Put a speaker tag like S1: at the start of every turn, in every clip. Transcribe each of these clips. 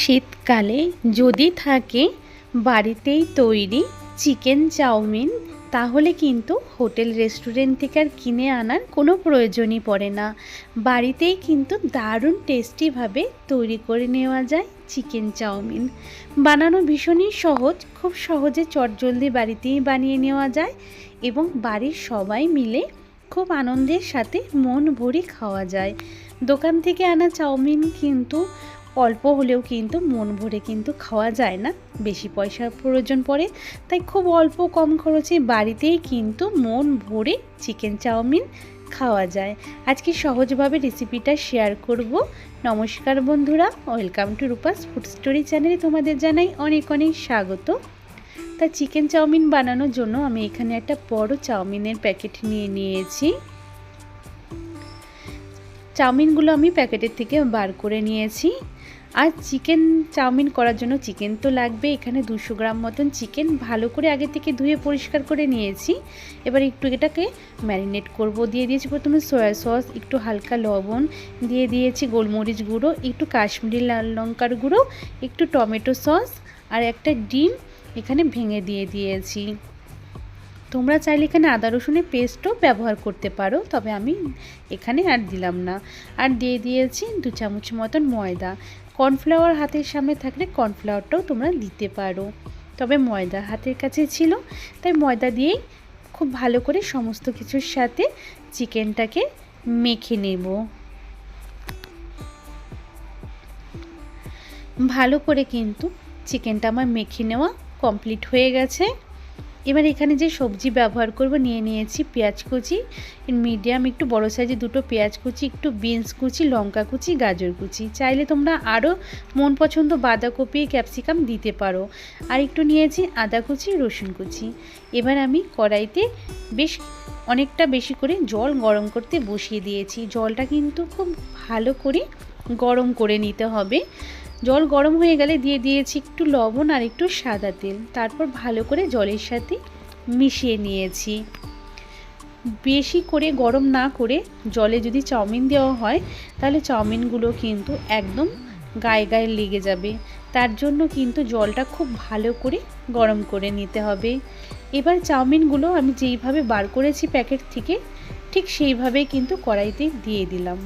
S1: শীতকালে যদি থাকে বাড়িতেই তৈরি চিকেন চাউমিন, তাহলে কিন্তু হোটেল রেস্টুরেন্ট থেকে আর কিনে আনার কোনো প্রয়োজনই পড়ে না। বাড়িতেই কিন্তু দারুণ টেস্টিভাবে তৈরি করে নেওয়া যায় চিকেন চাউমিন। বানানো ভীষণই সহজ, খুব সহজে চটজলদি বাড়িতেই বানিয়ে নেওয়া যায় এবং বাড়ির সবাই মিলে খুব আনন্দের সাথে মন ভরে খাওয়া যায়। দোকান থেকে আনা চাউমিন কিন্তু অল্প হলেও কিন্তু মন ভরে কিন্তু খাওয়া যায় না, বেশি পয়সার প্রয়োজন পড়ে। তাই খুব অল্প কম খরচে বাড়িতেই কিন্তু মন ভরে চিকেন চাউমিন খাওয়া যায়। আজকে সহজভাবে রেসিপিটা শেয়ার করব। নমস্কার বন্ধুরা, welcome to Rupa's food story চ্যানেলে তোমাদের জানাই অনেক অনেক স্বাগত। তা চিকেন চাউমিন বানানোর জন্য আমি এখানে একটা বড় চাউমিনের প্যাকেট নিয়ে নিয়েছি। চাউমিনগুলো আমি প্যাকেটের থেকে বার করে নিয়েছি। আর চিকেন চাউমিন করার জন্য চিকেন তো লাগবে। এখানে 200 গ্রাম মতন চিকেন ভালো করে আগে থেকে ধুয়ে পরিষ্কার করে নিয়েছি। এবার একটু এটাকে ম্যারিনেট করব। দিয়ে দিয়েছি প্রথমে সয়া সস, একটু হালকা লবণ, দিয়ে দিয়েছি গোলমরিচ গুঁড়ো, একটু কাশ্মীরি লাল লঙ্কার গুঁড়ো, একটু টমেটো সস আর একটা ডিম এখানে ভেঙে দিয়ে দিয়েছি। তোমরা চাইলে এখানে আদা রসুনের পেস্টও ব্যবহার করতে পারো, তবে আমি এখানে আর দিলাম না। আর দিয়ে দিয়েছি 2 চামচ মতন ময়দা। কর্নফ্লাওয়ার হাতের সামনে থাকলে কর্নফ্লাওয়ারটাও তোমরা দিতে পারো, তবে ময়দা হাতের কাছে ছিল তাই ময়দা দিয়েই খুব ভালো করে সমস্ত কিছুর সাথে চিকেনটাকে মেখে নেব। ভালো করে কিন্তু চিকেনটা আমার মেখে নেওয়া কমপ্লিট হয়ে গেছে। এবার এখানে যে সবজি ব্যবহার করব, নিয়ে নিয়েছি পেঁয়াজ কুচি, মিডিয়াম একটু বড় সাইজে 2টো পেঁয়াজ কুচি, একটু বিনস কুচি, লঙ্কা কুচি, গাজর কুচি। চাইলে তোমরা আরও মন পছন্দ বাঁধাকপি, ক্যাপসিকাম দিতে পারো। আর একটু নিয়েছি আদা কুচি, রসুন কুচি। এবার আমি কড়াইতে অনেকটা বেশি করে জল গরম করতে বসিয়ে দিয়েছি। জলটা কিন্তু খুব ভালো করে গরম করে নিতে হবে। জল গরম হয়ে গেলে দিয়ে দিয়েছি একটু লবণ আর একটু সাদা তেল। তারপর ভালো করে জলের সাথে মিশিয়ে নিয়েছি। বেশি করে গরম না করে জলে যদি চাউমিন দেওয়া হয় তাহলে চাউমিনগুলো কিন্তু একদম গায়ে গায়ে লেগে যাবে। তার জন্য কিন্তু জলটা খুব ভালো করে গরম করে নিতে হবে। এবার চাউমিনগুলো আমি যেইভাবে বার করেছি প্যাকেট থেকে, ঠিক সেইভাবেই কিন্তু কড়াইতে দিয়ে দিলাম।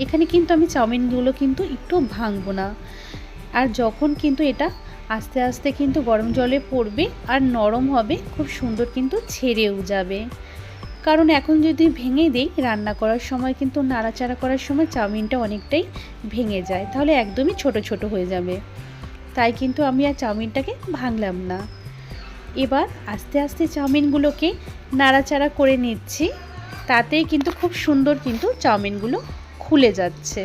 S1: এখানে কিন্তু আমি চাউমিনগুলো কিন্তু একটু ভাঙবো না। আর যখন কিন্তু এটা আস্তে আস্তে কিন্তু গরম জলে পড়বে আর নরম হবে, খুব সুন্দর কিন্তু ছেড়েও যাবে। কারণ এখন যদি ভেঙে দেই রান্না করার সময় কিন্তু নাড়াচাড়া করার সময় চাউমিনটা অনেকটাই ভেঙে যায়, তাহলে একদমই ছোট ছোট হয়ে যাবে। তাই কিন্তু আমি আর চাউমিনটাকে ভাঙলাম না। এবার আস্তে আস্তে চাউমিনগুলোকে নাড়াচাড়া করে নিচ্ছি, তাতেই কিন্তু খুব সুন্দর কিন্তু চাউমিনগুলো খুলে যাচ্ছে।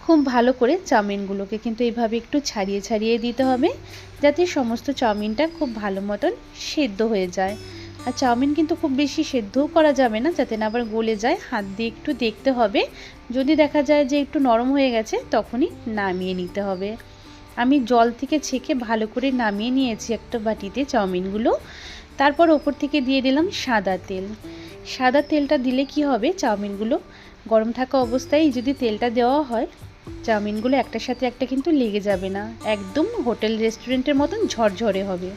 S1: খুব ভালো করে চাউমিনগুলোকে কিন্তু এইভাবে একটু ছাড়িয়ে ছাড়িয়ে দিতে হবে, যাতে সমস্ত চাউমিনটা খুব ভালো মতন সেদ্ধ হয়ে যায়। আর চাউমিন কিন্তু খুব বেশি সেদ্ধও করা যাবে না, যাতে না আবার গলে যায়। হাত দিয়ে একটু দেখতে হবে, যদি দেখা যায় যে একটু নরম হয়ে গেছে তখনই নামিয়ে নিতে হবে। আমি জল থেকে ছেঁকে ভালো করে নামিয়ে নিয়েছি একটা বাটিতে চাউমিনগুলো। তারপর ওপর থেকে দিয়ে দিলাম সাদা তেল। সাদা তেলটা দিলে কি হবে, চাউমিনগুলো গরম থাকা অবস্থায় যদি তেলটা দেওয়া হয় চাউমিনগুলো একটার সাথে একটা কিন্তু লেগে যাবে না, একদম হোটেল রেস্টুরেন্টের মতন ঝরঝরে হবে।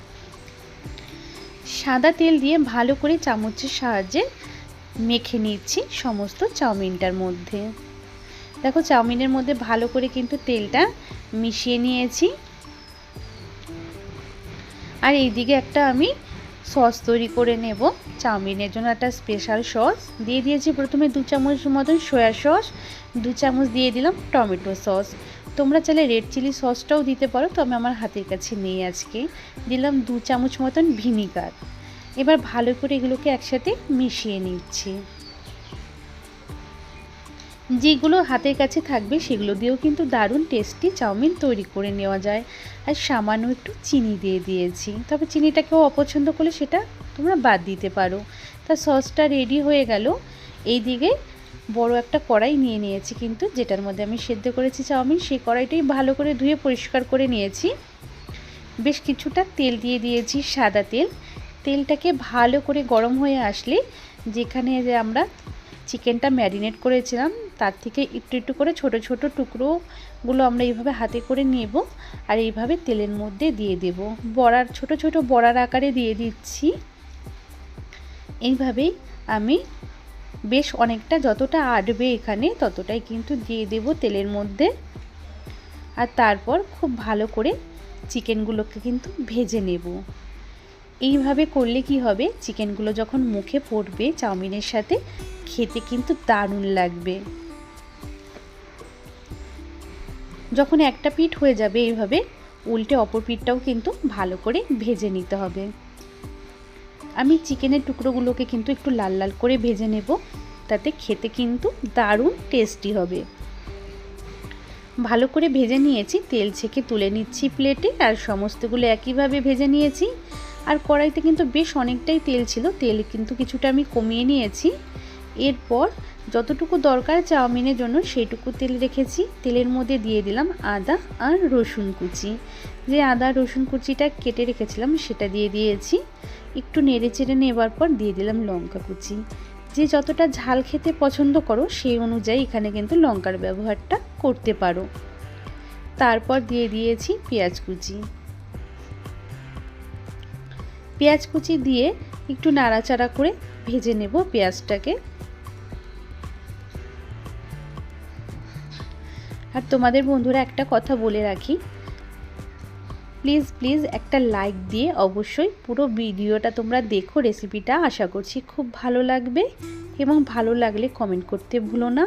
S1: সাদা তেল দিয়ে ভালো করে চামচের সাহায্যে মেখে নিচ্ছি সমস্ত চাউমিনটার মধ্যে। দেখো চাউমিনের মধ্যে ভালো করে কিন্তু তেলটা মিশিয়ে নিয়েছি। আর এইদিকে একটা আমি সস তৈরি করে নেব। চাউমিনের জন্য একটা স্পেশাল সস দিয়ে দিয়েছি। প্রথমে 2 চামচ মতন সয়া সস, 2 চামচ দিয়ে দিলাম টমেটো সস। তোমরা চাইলে রেড চিলি সসটাও দিতে পারো, তবে আমার হাতের কাছে নেই আজকে। দিলাম 2 চামচ মতন ভিনিগার। এবার ভালো করে এগুলোকে একসাথে মিশিয়ে নিচ্ছি। যেগুলো হাতের কাছে থাকবে সেগুলো দিয়েও কিন্তু দারুণ টেস্টি চাউমিন তৈরি করে নেওয়া যায়। আর সামান্য একটু চিনি দিয়ে দিয়েছি, তবে চিনিটাকেও অপছন্দ করলে সেটা তোমরা বাদ দিতে পারো। তা সসটা রেডি হয়ে গেল। এই দিকে বড় একটা কড়াই নিয়ে নিয়েছি কিন্তু, যেটার মধ্যে আমি সেদ্ধ করেছি চাউমিন, সেই কড়াইটাই ভালো করে ধুয়ে পরিষ্কার করে নিয়েছি। বেশ কিছুটা তেল দিয়ে দিয়েছি, সাদা তেল। তেলটাকে ভালো করে গরম হয়ে আসলে যেখানে যে আমরা চিকেনটা ম্যারিনেট করেছিলাম তার থেকে একটু একটু করে ছোট ছোট টুকরোগুলো আমরা এইভাবে হাতে করে নেব আর এইভাবে তেলের মধ্যে দিয়ে দেব। বড়ার ছোট ছোট বড়ার আকারে দিয়ে দিচ্ছি। এইভাবেই আমি বেশ অনেকটা, যতটা আটবে এখানে ততটাই কিন্তু দিয়ে দেব তেলের মধ্যে। আর তারপর খুব ভালো করে চিকেনগুলোকে কিন্তু ভেজে নেব। এইভাবে করলে কি হবে, চিকেনগুলো যখন মুখে পড়বে চাউমিনের সাথে, খেতে কিন্তু দারুণ লাগবে। যখন একটা পিঠ হয়ে যাবে এইভাবে উল্টে অপর পিঠটাও কিন্তু ভালো করে ভেজে নিতে হবে। আমি চিকেনের টুকরোগুলোকে কিন্তু একটু লাল লাল করে ভেজে নেব, তাতে খেতে কিন্তু দারুণ টেস্টি হবে। ভালো করে ভেজে নিয়েছি, তেল ছেঁকে তুলে নিচ্ছি প্লেটে। আর সমস্তগুলো একইভাবে ভেজে নিয়েছি। আর কড়াইতে কিন্তু বেশ অনেকটাই তেল ছিল, তেল কিন্তু কিছুটা আমি কমিয়ে নিয়েছি। এরপর যতটুকু দরকার চাউমিনের জন্য সেইটুকু তেল রেখেছি। তেলের মধ্যে দিয়ে দিলাম আদা আর রসুন কুচি। যে আদা রসুন কুচিটা কেটে রেখেছিলাম সেটা দিয়ে দিয়েছি। একটু নেড়ে চেড়ে নেবার পর দিয়ে দিলাম লঙ্কা কুচি। যে যতটা ঝাল খেতে পছন্দ করো সেই অনুযায়ী এখানে কিন্তু লঙ্কার ব্যবহারটা করতে পারো। তারপর দিয়ে দিয়েছি পেঁয়াজ কুচি। পেঁয়াজ কুচি দিয়ে একটু নাড়াচাড়া করে ভেজে নেব পেঁয়াজটাকে। আর তোমাদের বন্ধুরা একটা কথা বলে রাখি, প্লিজ একটা লাইক দিয়ে অবশ্যই পুরো ভিডিওটা তোমরা দেখো। রেসিপিটা আশা করছি খুব ভালো লাগবে, এবং ভালো লাগলে কমেন্ট করতে ভুলো না।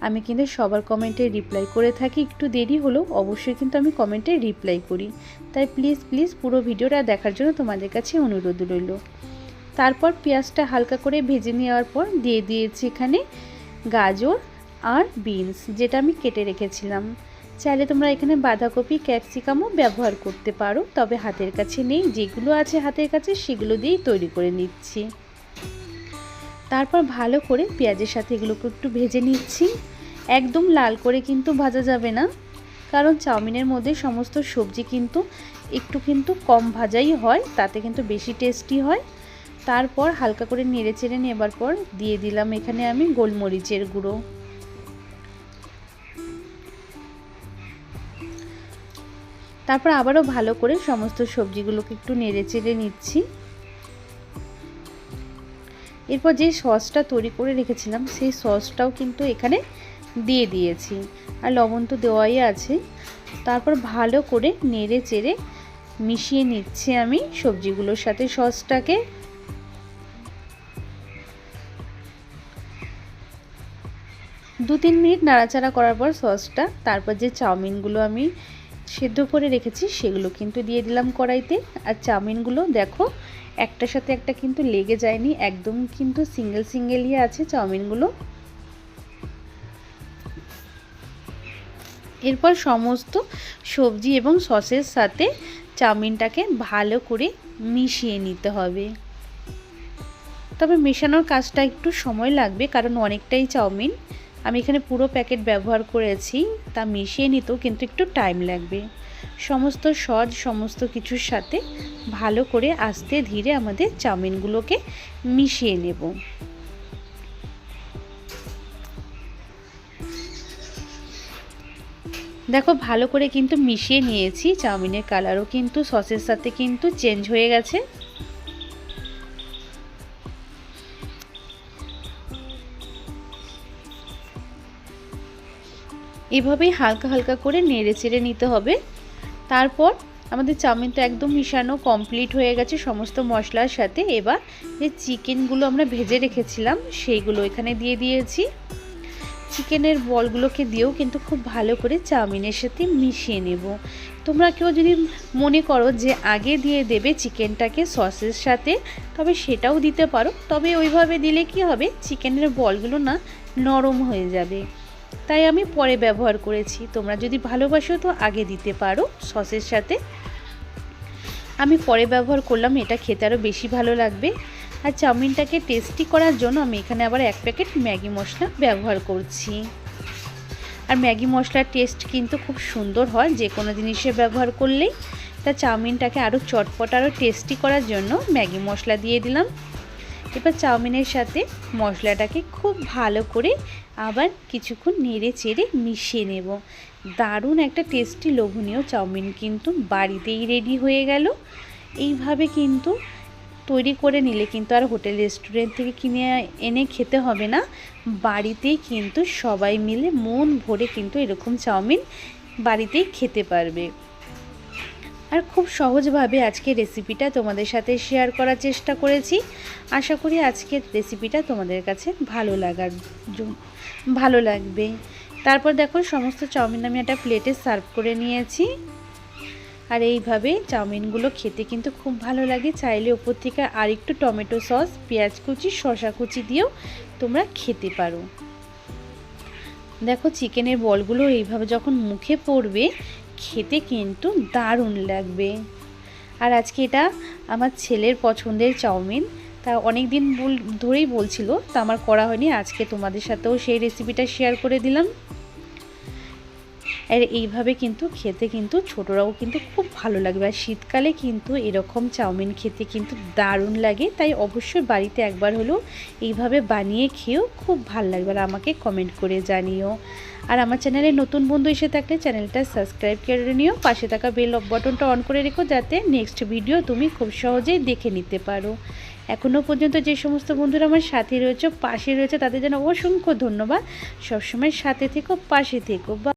S1: আমি কিন্তু সবার কমেন্টে রিপ্লাই করে থাকি, একটু দেরি হলেও অবশ্যই কিন্তু আমি কমেন্টে রিপ্লাই করি। তাই প্লিজ পুরো ভিডিওটা দেখার জন্য তোমাদের কাছে অনুরোধ রইল। তারপর পেঁয়াজটা হালকা করে ভেজে নেওয়ার পর দিয়ে দিয়েছি এখানে গাজর আর বিনস, যেটা আমি কেটে রেখেছিলাম। চাইলে তোমরা এখানে বাঁধাকপি ক্যাপসিকামও ব্যবহার করতে পারো, তবে হাতের কাছে নেই। যেগুলো আছে হাতের কাছে সেগুলো দিয়েই তৈরি করে নিচ্ছি। তারপর ভালো করে পেঁয়াজের সাথে এগুলোকে একটু ভেজে নিচ্ছি। একদম লাল করে কিন্তু ভাজা যাবে না, কারণ চাউমিনের মধ্যে সমস্ত সবজি কিন্তু একটু কম ভাজাই হয়, তাতে কিন্তু বেশি টেস্টি হয়। তারপর হালকা করে নেড়ে চেড়ে নেবার পর দিয়ে দিলাম এখানে আমি গোলমরিচের গুঁড়ো। তারপর আবারও ভালো করে সমস্ত সবজিগুলোকে একটু নেড়ে চেড়ে নিচ্ছি। এরপর যে সসটা তৈরি করে রেখেছিলাম সেই সসটাও কিন্তু এখানে দিয়ে দিয়েছি, আর লবণ তো দেওয়াই আছে। তারপর ভালো করে নেড়ে চেড়ে মিশিয়ে নিচ্ছি আমি সবজিগুলোর সাথে সসটাকে। দু তিন মিনিট নাড়াচাড়া করার পর সসটা, তারপর যে চাউমিনগুলো আমি সেদ্ধ করে রেখেছি সেগুলো কিন্তু দিয়ে দিলাম কড়াইতে। আর চাউমিনগুলো দেখো একটার সাথে একটা কিন্তু লেগে যায়নি, একদম কিন্তু সিঙ্গেলই আছে চাউমিনগুলো। এরপর সমস্ত সবজি এবং সসের সাথে চাউমিনটাকে ভালো করে মিশিয়ে নিতে হবে। তবে মেশানোর কাজটা একটু সময় লাগবে, কারণ অনেকটাই চাউমিন আমি এখানে পুরো প্যাকেট ব্যবহার করেছি, তা মিশিয়ে নিতেও কিন্তু একটু টাইম লাগবে। সমস্ত সস সমস্ত কিছুর সাথে ভালো করে আস্তে ধীরে আমাদের চাউমিনগুলোকে মিশিয়ে নেব। দেখো ভালো করে কিন্তু মিশিয়ে নিয়েছি, চাউমিনের কালারও কিন্তু সসের সাথে কিন্তু চেঞ্জ হয়ে গেছে। এভাবেই হালকা করে নেড়ে চেড়ে নিতে হবে। তারপর আমাদের চাউমিন তো একদম মিশানো কমপ্লিট হয়ে গেছে সমস্ত মশলার সাথে। এবার যে চিকেনগুলো আমরা ভেজে রেখেছিলাম সেইগুলো এখানে দিয়ে দিয়েছি। চিকেনের বলগুলোকে দিয়েও কিন্তু খুব ভালো করে চাউমিনের সাথে মিশিয়ে নেব। তোমরা কেউ যদি মনে করো যে আগে দিয়ে দেবে চিকেনটাকে সসের সাথে, তবে সেটাও দিতে পারো। তবে ওইভাবে দিলে কি হবে, চিকেনের বলগুলো না নরম হয়ে যাবে, তাই আমি পরে ব্যবহার করেছি। তোমরা যদি ভালোবাসো তো আগে দিতে পারো সসের সাথে। আমি পরে ব্যবহার করলাম, এটা খেতে আরও বেশি ভালো লাগবে। আর চাউমিনটাকে টেস্টি করার জন্য আমি এখানে আবার 1 প্যাকেট ম্যাগি মশলা ব্যবহার করছি। আর ম্যাগি মশলার টেস্ট কিন্তু খুব সুন্দর হয় যে কোনো জিনিসে ব্যবহার করলেই। তা চাউমিনটাকে আরও চটপট আরও টেস্টি করার জন্য ম্যাগি মশলা দিয়ে দিলাম। এবার চাউমিনের সাথে মশলাটাকে খুব ভালো করে আবার কিছুক্ষণ নেড়ে চেড়ে মিশিয়ে নেব। দারুণ একটা টেস্টি লোভনীয় চাউমিন কিন্তু বাড়িতেই রেডি হয়ে গেল। এইভাবে কিন্তু তৈরি করে নিলে কিন্তু আর হোটেল রেস্টুরেন্ট থেকে কিনে এনে খেতে হবে না, বাড়িতেই কিন্তু সবাই মিলে মন ভরে কিন্তু এরকম চাউমিন বাড়িতেই খেতে পারবে। আর খুব সহজভাবে আজকে রেসিপিটা তোমাদের সাথে শেয়ার করার চেষ্টা করেছি। আশা করি আজকের রেসিপিটা তোমাদের কাছে ভালো লাগবে। তারপর দেখো সমস্ত চাউমিন আমি একটা প্লেটে সার্ভ করে নিয়েছি। আর এইভাবে চাউমিনগুলো খেতে কিন্তু খুব ভালো লাগে। চাইলে ওপর থেকে আর একটু টমেটো সস, পেঁয়াজ কুচি, শসা কুচি দিয়েও তোমরা খেতে পারো। দেখো চিকেনের বলগুলো এইভাবে যখন মুখে পড়বে খেতে কিন্তু দারুণ লাগবে। আর আজকে এটা আমার ছেলের পছন্দের চাউমিন, তা অনেক দিন ধরেই বলছিল, তা আমার করা হয়নি। আজকে তোমাদের সাথেও সেই রেসিপিটা শেয়ার করে দিলাম। আর এইভাবে কিন্তু খেতে কিন্তু ছোটরাও কিন্তু খুব ভালো লাগবে। আর শীতকালে কিন্তু এরকম চাউমিন খেতে কিন্তু দারুণ লাগে, তাই অবশ্যই বাড়িতে একবার হলেও এইভাবে বানিয়ে খেয়েও খুব ভালো লাগবে। আর আমাকে কমেন্ট করে জানিও। আর আমার চ্যানেলে নতুন বন্ধু এসে থাকলে চ্যানেলটা সাবস্ক্রাইব করে নিও, পাশে থাকা বেল বাটনটা অন করে রেখো যাতে নেক্সট ভিডিও তুমি খুব সহজেই দেখে নিতে পারো। এখনও পর্যন্ত যে সমস্ত বন্ধুরা আমার সাথে রয়েছে, পাশে রয়েছে, তাদের জন্য অসংখ্য ধন্যবাদ। সবসময় সাথে থেকো, পাশে থেকো।